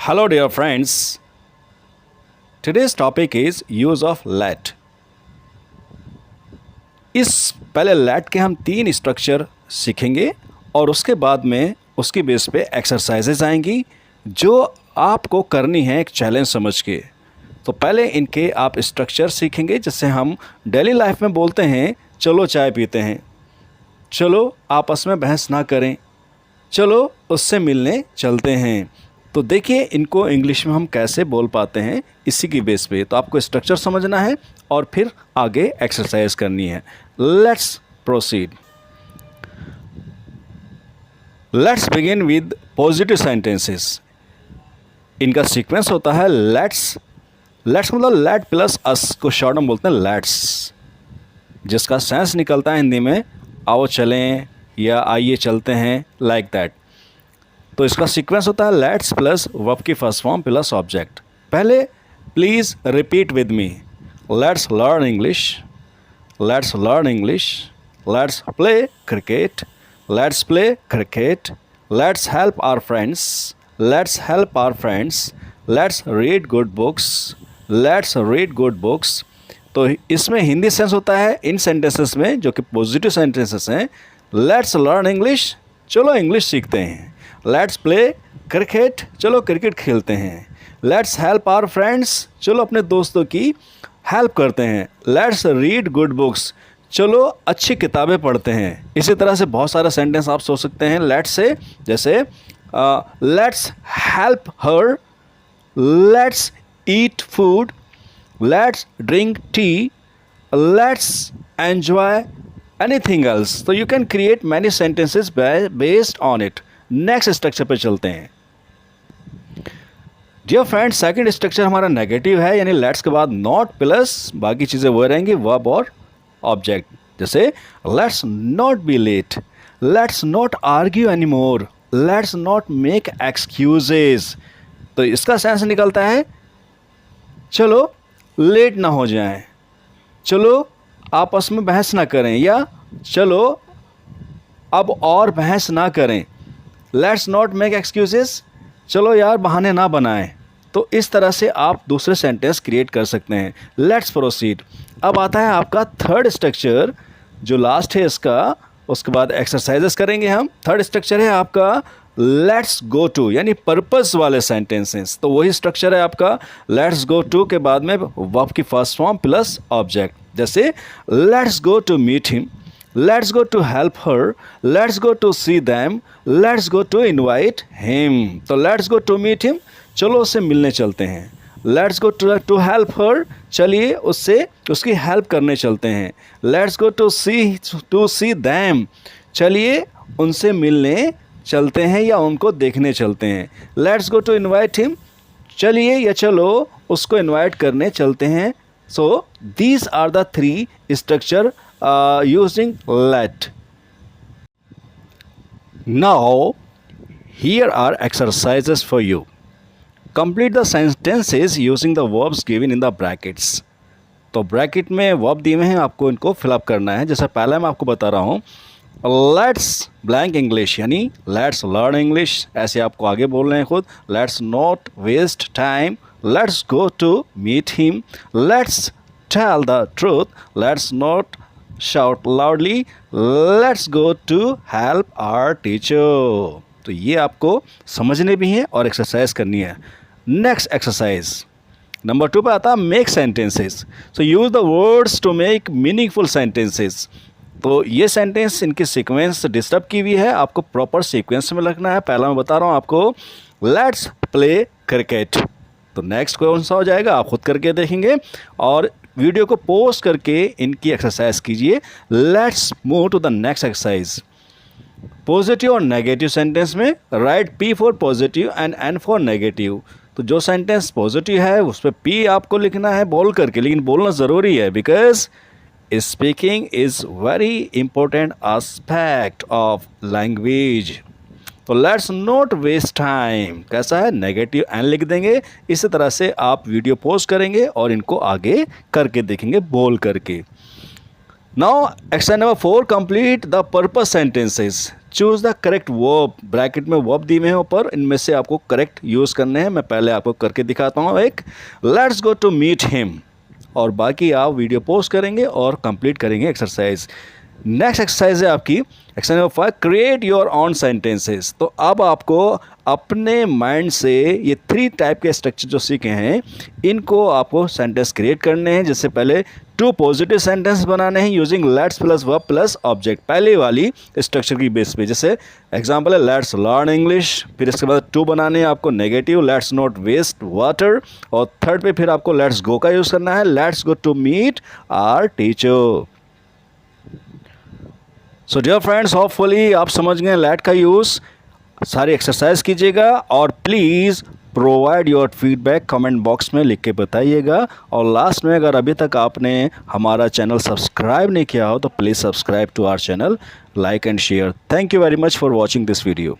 Hello, dear friends. Today's topic is use of let. इस पहले let के हम 3 स्ट्रक्चर सीखेंगे और उसके बाद में उसकी बेस पे एक्सरसाइजेज आएंगी जो आपको करनी है एक चैलेंज समझ के। तो पहले इनके आप स्ट्रक्चर सीखेंगे जिससे हम डेली लाइफ में बोलते हैं चलो चाय पीते हैं, चलो आपस में बहस ना करें, चलो उससे मिलने चलते हैं। तो देखिए इनको इंग्लिश में हम कैसे बोल पाते हैं इसी की बेस पे। तो आपको स्ट्रक्चर समझना है और फिर आगे एक्सरसाइज करनी है। Let's proceed. Let's begin with positive sentences. इनका सीक्वेंस होता है लेट्स। लेट्स मतलब लेट प्लस अस को शॉर्ट में बोलते हैं लेट्स, जिसका सेंस निकलता है हिंदी में आओ चलें या आइए चलते हैं, लाइक दैट। तो इसका सीक्वेंस होता है लेट्स प्लस वर्ब की फर्स्ट फॉर्म प्लस ऑब्जेक्ट। पहले please repeat with me. Let's learn English, let's learn English, let's play cricket, let's play cricket, let's help our friends, let's help our friends, let's read good books, let's read good books. तो इसमें Hindi sense होता है इन sentences में जो कि positive sentences हैं। Let's learn English, चलो English सीखते हैं। लेट्स प्ले क्रिकेट, चलो क्रिकेट खेलते हैं। लेट्स हेल्प आवर फ्रेंड्स, चलो अपने दोस्तों की हेल्प करते हैं। लेट्स रीड गुड बुक्स, चलो अच्छी किताबें पढ़ते हैं। इसी तरह से बहुत सारे सेंटेंस आप सोच सकते हैं लेट्स से, जैसे let's help her, let's eat food, let's drink tea, let's enjoy anything else. तो you can create many sentences based on it. Next structure पे चलते हैं। डियर फ्रेंड्स, सेकंड स्ट्रक्चर हमारा नेगेटिव है, यानी लेट्स के बाद नॉट प्लस बाकी चीज़ें वो रहेंगी वर्ब और ऑब्जेक्ट। जैसे let's not be late, let's not argue any more, let's not make excuses. तो इसका सेंस निकलता है चलो लेट ना हो जाएं, चलो आपस में बहस ना करें, या चलो अब और बहस ना करें। लेट्स नॉट मेक एक्सक्यूजेस, चलो यार बहाने ना बनाएं। तो इस तरह से आप दूसरे सेंटेंस क्रिएट कर सकते हैं। Let's proceed. अब आता है आपका थर्ड स्ट्रक्चर जो लास्ट है इसका, उसके बाद एक्सरसाइजेस करेंगे हम। थर्ड स्ट्रक्चर है आपका लेट्स गो टू, यानी पर्पस वाले सेंटेंसेस। तो वही स्ट्रक्चर है आपका लेट्स गो टू के बाद में वर्ब की फर्स्ट फॉर्म प्लस ऑब्जेक्ट। जैसे let's go to meet him, let's go to help her, let's go to see them, let's go to invite him. तो let's go to meet him, चलो उससे मिलने चलते हैं। Let's go to help her, चलिए उससे उसकी हेल्प करने चलते हैं। Let's go to see them, चलिए उनसे मिलने चलते हैं या उनको देखने चलते हैं। Let's go to invite him, चलिए या चलो उसको इनवाइट करने चलते हैं। So these are the 3 structure using let. Now here are exercises for you. Complete the sentences using the verbs given in the brackets. तो ब्रैकेट में वर्ब दिए हुए हैं, आपको इनको फिलअप करना है। जैसे पहले मैं आपको बता रहा हूँ लेट्स ब्लैंक इंग्लिश, यानी लेट्स लर्न इंग्लिश, ऐसे आपको आगे बोल रहे हैं खुद। Let's not waste time, let's go to meet him, let's tell the truth, let's not shout loudly, let's go to help our teacher। तो ये आपको समझने भी हैं और एक्सरसाइज करनी है। नेक्स्ट एक्सरसाइज नंबर 2 पे आता है make sentences. So use the words to make meaningful sentences. तो ये सेंटेंस इनकी सीक्वेंस डिस्टर्ब की हुई है, आपको प्रॉपर सीक्वेंस में रखना है। पहला मैं बता रहा हूँ आपको लेट्स प्ले क्रिकेट, तो नेक्स्ट कौन सा हो जाएगा आप खुद करके देखेंगे और वीडियो को पोस्ट करके इनकी एक्सरसाइज कीजिए। Let's move to the next exercise. Positive और नेगेटिव सेंटेंस में write P for positive and N for negative. तो जो सेंटेंस पॉजिटिव है उस पर पी आपको लिखना है बोल करके, लेकिन बोलना ज़रूरी है because speaking is very important aspect of language. तो लेट्स नॉट वेस्ट टाइम कैसा है, नेगेटिव एन लिख देंगे। इसी तरह से आप वीडियो पोस्ट करेंगे और इनको आगे करके देखेंगे बोल करके। Now exercise number 4, complete the purpose sentences. Choose the correct verb, bracket में वर्ब दिए हुए हैं ऊपर, इनमें से आपको करेक्ट यूज़ करने हैं। मैं पहले आपको करके दिखाता हूँ एक, let's go to meet him, और बाकी आप वीडियो पोस्ट करेंगे और कंप्लीट करेंगे एक्सरसाइज। नेक्स्ट एक्सरसाइज है आपकी exercise number 5, create your on sentences. तो अब आपको अपने माइंड से ये 3 टाइप के स्ट्रक्चर जो सीखे हैं, इनको आपको सेंटेंस क्रिएट करने हैं। जिससे पहले 2 पॉजिटिव सेंटेंस बनाने हैं using let's plus verb plus object, पहले वाली स्ट्रक्चर की बेस पे। जैसे एग्जांपल है लेट्स लर्न इंग्लिश, फिर इसके बाद 2 बनाने हैं आपको negative, let's not waste water, और थर्ड पे फिर आपको लेट्स गो का यूज़ करना है, let's go to meet our teacher. So dear friends, hopefully आप समझ गए लेट का यूज़। सारी एक्सरसाइज कीजिएगा और please provide your feedback comment box में लिख के बताइएगा। और लास्ट में, अगर अभी तक आपने हमारा चैनल सब्सक्राइब नहीं किया हो तो please subscribe to our channel, like and share. Thank you very much for watching this video.